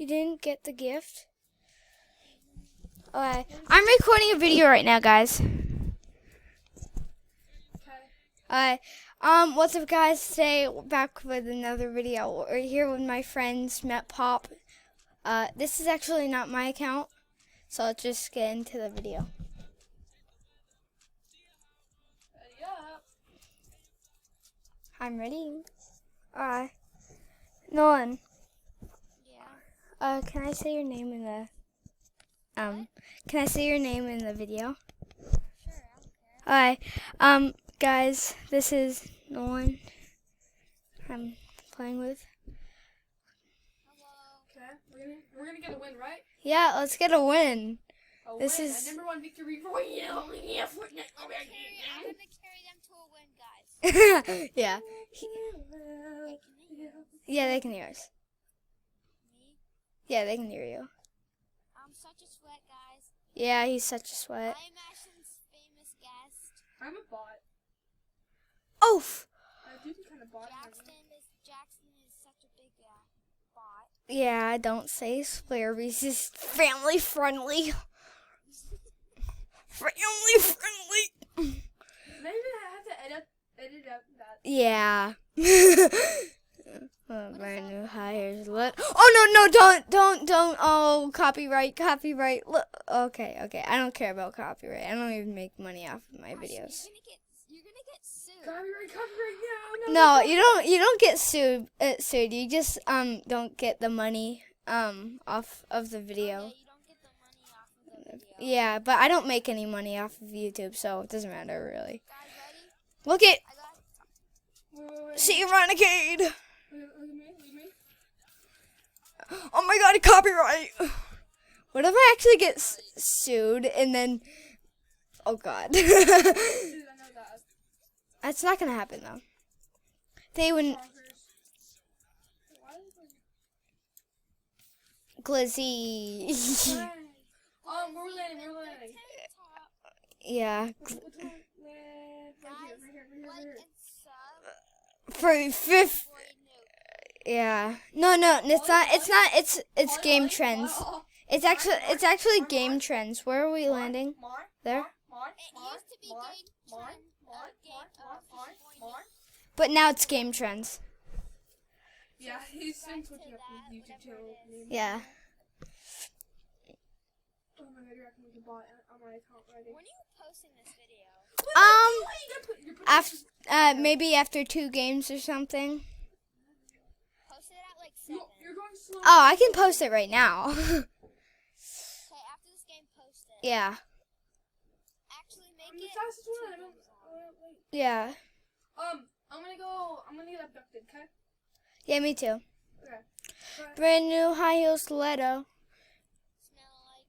You didn't get the gift? Alright. I'm recording a video right now, guys. Alright. What's up, guys? Today, back with another video. We're here with my friends, Met Pop. This is actually not my account, so let's just get into the video. Ready up. I'm ready. Alright. Nolan. Yeah. Can I say your name in the can I say your name in the video? Sure, I don't care. Alright. Guys, this is Nolan I'm playing with. Okay. We're gonna get a win, right? Yeah, let's get a win. A This win. is- a #1 victory for you. I'm gonna carry them to a win, guys. Yeah. Hey, can they hear us? Yeah, they can hear us. Me? Yeah, they can hear you. I'm such a sweat, guys. Yeah, he's such a sweat. I am Ashton's famous guest. I'm a bot. Oof! I do kind of bot. Jackson is such a big bot. Yeah, don't say swear. He's just family friendly. Family friendly. Maybe I have to edit out that. Yeah. Brand new hires. Oh no, don't. Oh, copyright. Look. Okay. I don't care about copyright. I don't even make money off of my Ashton, videos. You're gonna get sued. Copyright. No, you don't get sued. You just don't get the money off of the Oh, video. yeah, you don't get the money off of the video. Yeah, but I don't make any money off of YouTube, so it doesn't matter really. Guys, ready? Look at Wait. see you, Renegade. Look at me. Oh my god, copyright. What if I actually get sued and then oh god. Dude, I know that. That's not gonna happen though. They wouldn't. Why is it- Glizzy. We're landing. Yeah. Which one? Land. Right here. Like and sub. For fifth. Boy, new. Yeah. No, it's not. It's game trends. It's actually game trends. Where are we landing? There. It used to be game trend. But now it's game trends. Yeah, he's been switching up his YouTube channel name. Yeah. Oh my god, you're acting like a bot on my account already. When are you posting this video? You're putting After maybe after 2 games or something. Post it at like 7. You're going slow. Oh, I can post it right now. Okay, after this game, post it. Yeah. Actually, make I'm the it. fastest one. I 2 don't. games on. Oh, Yeah. I'm gonna get abducted, okay? Yeah, me too. Okay. Brand new high heel stiletto. Smell like.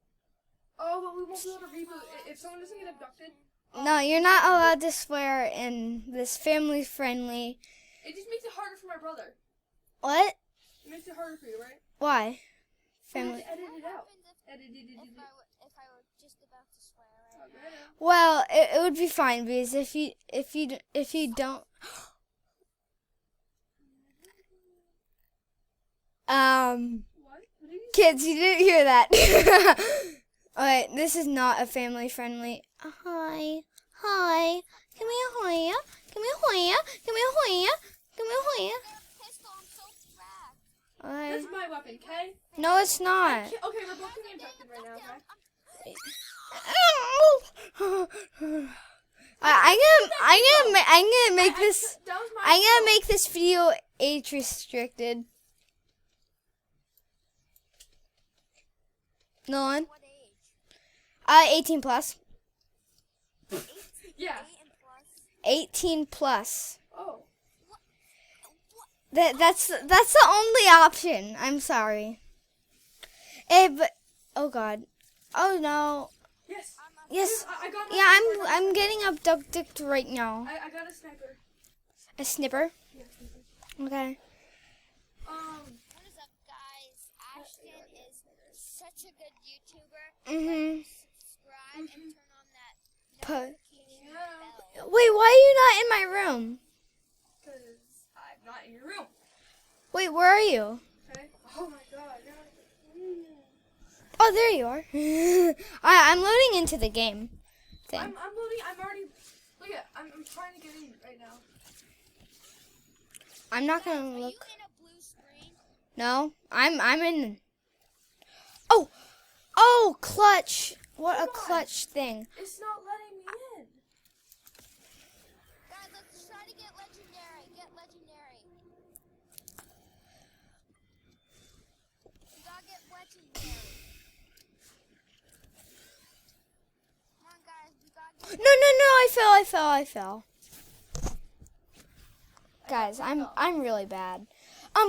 Oh, but we won't be able to reboot. If someone doesn't get abducted, No, you're not allowed to swear in this family friendly. it just makes it harder for my brother. What? It makes it harder for you, right? Why? We have Family. to edit it out. Happens Edit it. if I were just about to swear right now. Well, it would be fine because if you don't What? What did you say? kids, you didn't hear that. Alright, this is not a family friendly. Hi. Give me a hoya. Pistol, I'm so cracked. Alright. That's my weapon, okay? No, it's not. Okay, we're both getting abducted right now, okay? I'm gonna make this. That was my I'm gonna fault. make this video age restricted. Nolan, What age? 18 plus. 8 Yeah. and plus. 18 plus. Oh. That's the only option. I'm sorry. But oh god. Oh no. Yes. Yes. I got my Yeah, I'm getting abducted right now. I got a sniper. A snipper. Yeah, sniper. Okay. What is up, guys? Ashton is such a good YouTuber. Mhm. Subscribe and turn on that Po- notification Yeah. bell. Wait, why are you not in my room? Because I'm not in your room. Wait, where are you? Okay. Oh my god. there you are. I'm loading into the game thing. I'm loading. I'm already. Look at. I'm trying to get in right now. I'm not Guys, gonna are you look. in a blue screen? No, I'm in. Oh, clutch! What a Come on. clutch thing. It's not letting me in. Guys, let's try to get legendary. Get legendary. We gotta get legendary. Come on, guys. We gotta get. No, I fell. Guys, I'm really bad.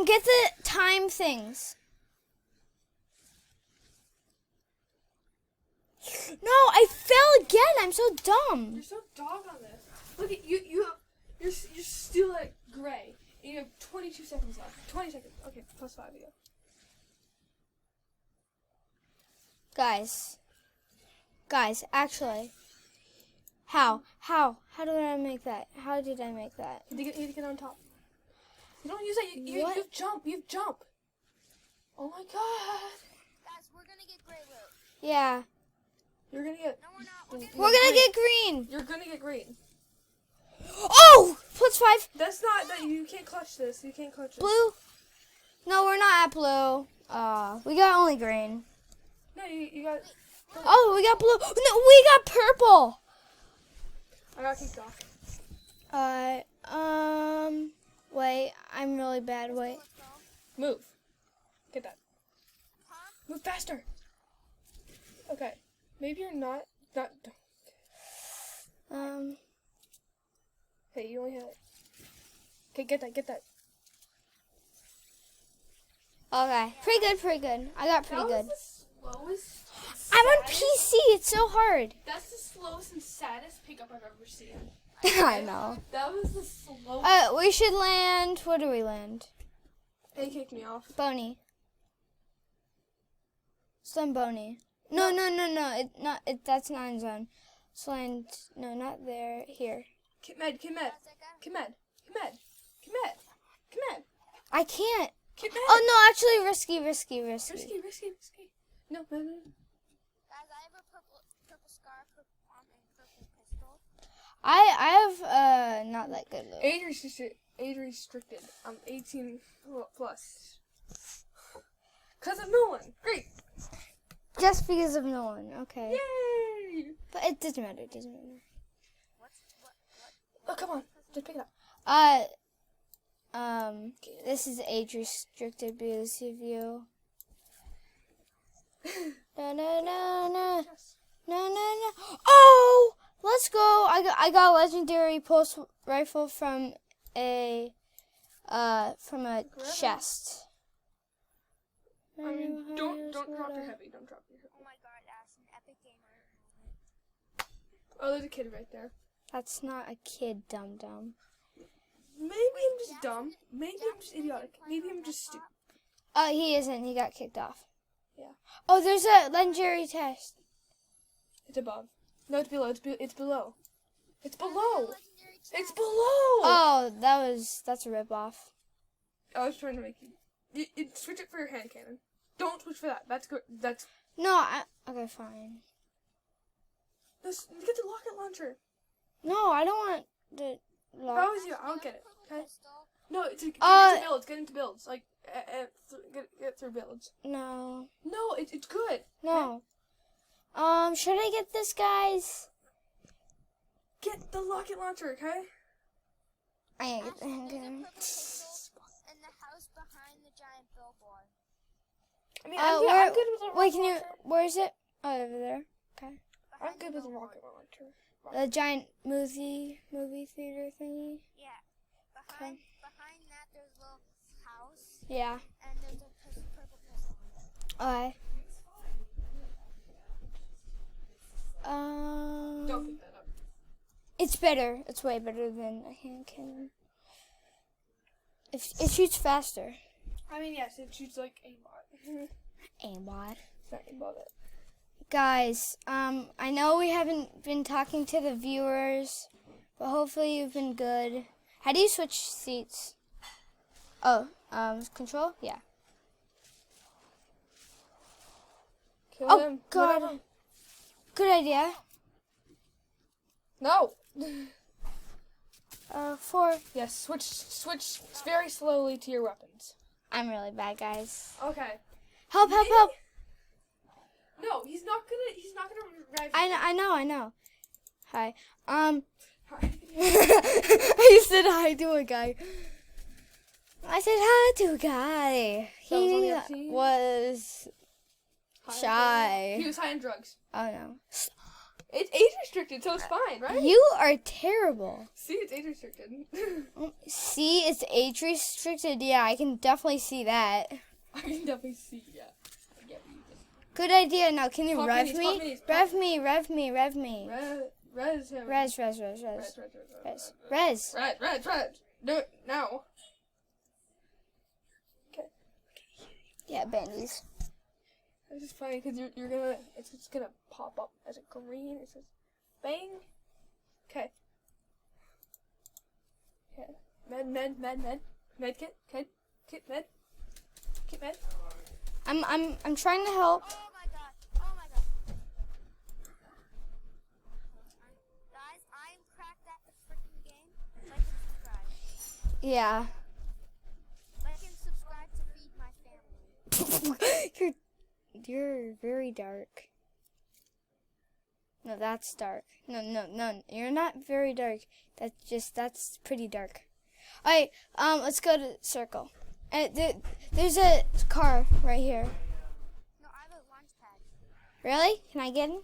Get the time things. No, I fell again. I'm so dumb. You're so dog on this. Look at you. You're still at gray. And you have 22 seconds left. 20 seconds. Okay, +5 again. Guys, actually. How did I make that? How did I make that? You need to get on top. You don't use that. You jump. You jump. Oh my god. Guys, we're gonna get gray loot. Yeah. You're gonna get. No, we're not. We're gonna get green. You're gonna get green. Oh! +5. That's not that. You can't clutch this. You can't clutch this. Blue? No, we're not at blue. We got only green. No, you got. Oh, we got blue. No, we got purple. I got kicked off. Wait, I'm really bad. Wait. Let's go. Move. Get that. Huh? Move faster. Okay. Maybe you're not. Hey, you only have. Okay, get that. Okay. Pretty good. I got pretty good. Was the slowest. I'm on saddest- PC. It's so hard. That's the slowest and saddest pickup I've ever seen. I know. That was the slowest. We should land. Where do we land? They kicked me off. Boney. Slim Boney. No. That's not in zone. Let's land. No, not there. Here. Kit med. I can't. Kit med. Oh no, actually, risky. Risky. No. Guys, I have a purple scarf, and purple pistol. I have not that good loot. Age restricted. I'm 18 plus. Cause of Nolan. Great. Just because of Nolan. Okay. Yay! But it doesn't matter. What? Oh, come on. Just pick it up. This is age restricted because of you. No. Oh, let's go. I got a legendary pulse rifle from a chest. I mean, don't drop your heavy. Don't drop your heavy. Oh my god, that's an epic gamer moment. Oh, there's a kid right there. That's not a kid, dum dum. Maybe I'm just dumb. Maybe I'm just idiotic. Maybe I'm just stupid. Oh, he isn't. He got kicked off. Yeah. Oh, there's a legendary test. It's above. No, it's below. It's below. It's below. Legendary It's chest. below. Oh, that's a ripoff. I was trying to make you switch it for your hand cannon. Don't switch for that. That's good. No, okay, fine. Get the rocket launcher. No, I don't want the If I lock. was you, I would get it. Purple Okay. pistol. No, get into builds. Get into builds. Like get through builds. No. No, it's good. No. Should I get this, guys? Get the rocket launcher, okay? I ain't get the There's a handgun. purple pistol in the house behind the giant billboard. I mean, I'm good with a rocket Wait, can you? launcher. Where is it? Oh, over there. Okay. I'm Behind good the with a billboard. rocket launcher. The giant movie theater thingy. Yeah. Behind that, there's a little house, Yeah. and there's a purple pistol. Okay. Don't pick that up. It's better. It's way better than a hand cannon. It shoots faster. I mean, yes, it shoots like aimbot. Aimbot. It's not aimbot. Guys, I know we haven't been talking to the viewers, but hopefully you've been good. How do you switch seats? Oh, control? Yeah. Kill Oh, him. God. Whatever. Good idea. No. 4. Yes, switch very slowly to your weapons. I'm really bad, guys. Okay. Help, help, help. No, he's not gonna revive you. I know. Hi. Hi. I said hi to a guy. I said hi to a guy. That was on the He FT? was shy. He was high on drugs. Oh no. It's age restricted, so it's fine, right? You are terrible. See, it's age restricted. See, it's age restricted. Yeah, I can definitely see that. I can definitely see, yeah. I get what you mean. Good idea. Now, can you Pop rev minis, me? pop minis, pop- Rev me, rev me, rev me. Res him. Res. Res. Do it now. Okay. Yeah, bandies. This is funny because you're gonna, it's just gonna pop up as a green. It says bang. Okay. Okay. Med. Med kit. Kit med. I'm trying to help. Oh my god. Guys, I'm cracked at the freaking game. Like and subscribe. Yeah. Like and subscribe to feed my family. You're very dark. No, that's dark. No. You're not very dark. That's pretty dark. Alright, let's go to circle. There's a car right here. No, I have a launch pad. Really? Can I get in?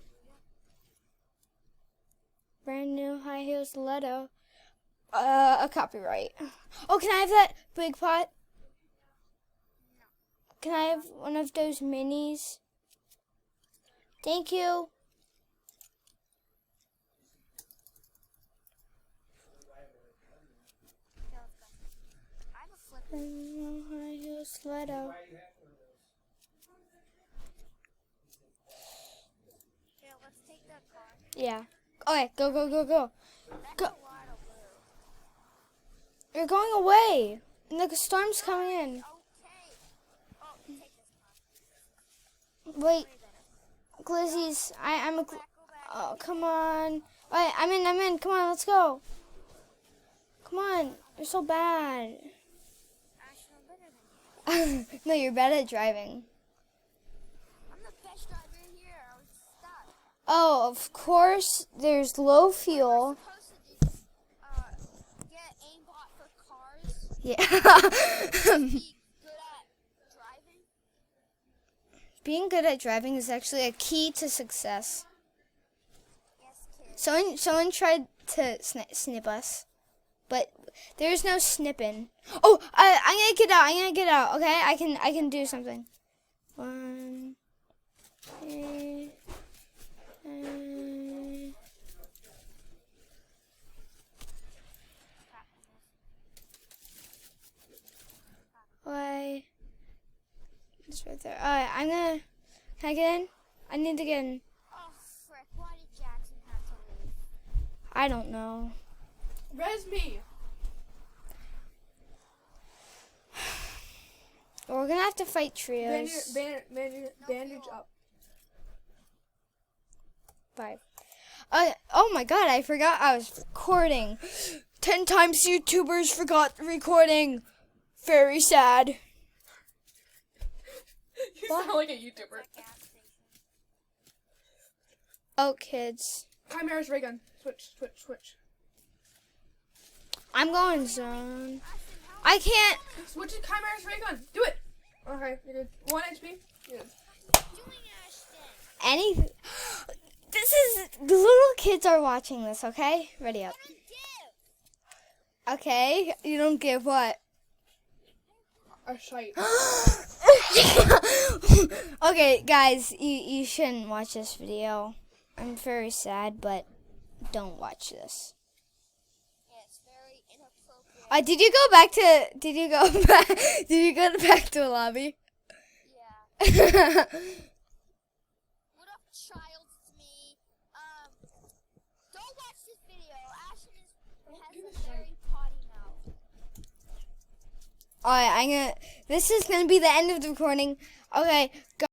Brand new high heel stiletto. A copyright. Oh, can I have that big pot? Can I have one of those minis? Thank you. Okay, let's go. I have a flip. Brand new high heel stiletto. Okay, let's take that car. Yeah. Okay, go. That's Go. a lot of blue. You're going away. And the storm's coming in. Okay. Oh, take this car. Wait, Glizzy's. I'm a. Go back. Oh, come on. Alright, I'm in. Come on, let's go. Come on. You're so bad. Ashton, I'm better than you. No, you're bad at driving. I'm the best driver here. I was stuck. Oh, of course. There's low fuel. Supposed to just get aimbot for cars. Yeah. Be good at driving. Being good at driving is actually a key to success. Yes, kid. Someone tried to snip us, but there's no snipping. Oh, I'm gonna get out. Okay, I can do something. 1, 2, 3. Why? It's right there. Alright, can I get in? I need to get in. Oh, frick. Why did Jackson have to leave? I don't know. Res me. We're gonna have to fight trios. Bandage up. 5. Oh my god, I forgot I was recording. 10 times YouTubers forgot recording. Very sad. You sound like a YouTuber. Gas station. Oh, kids. Chimera's ray gun. Switch. I'm going zone. I can't. Switch to Chimera's ray gun. Do it. Okay, you're good. 1 HP. You're good. Doing Ashton. Anything. The little kids are watching this, okay? Ready up. Don't give. Okay, you don't give what? A shite. Okay, guys, you shouldn't watch this video. I'm very sad, but don't watch this. Yeah, it's very inappropriate. Did you go back to? Did you go back? Did you go back to a lobby? Yeah. What up, child? It's me. Don't watch this video. Ashton has a very potty mouth. Alright, this is gonna be the end of the recording. Okay, go.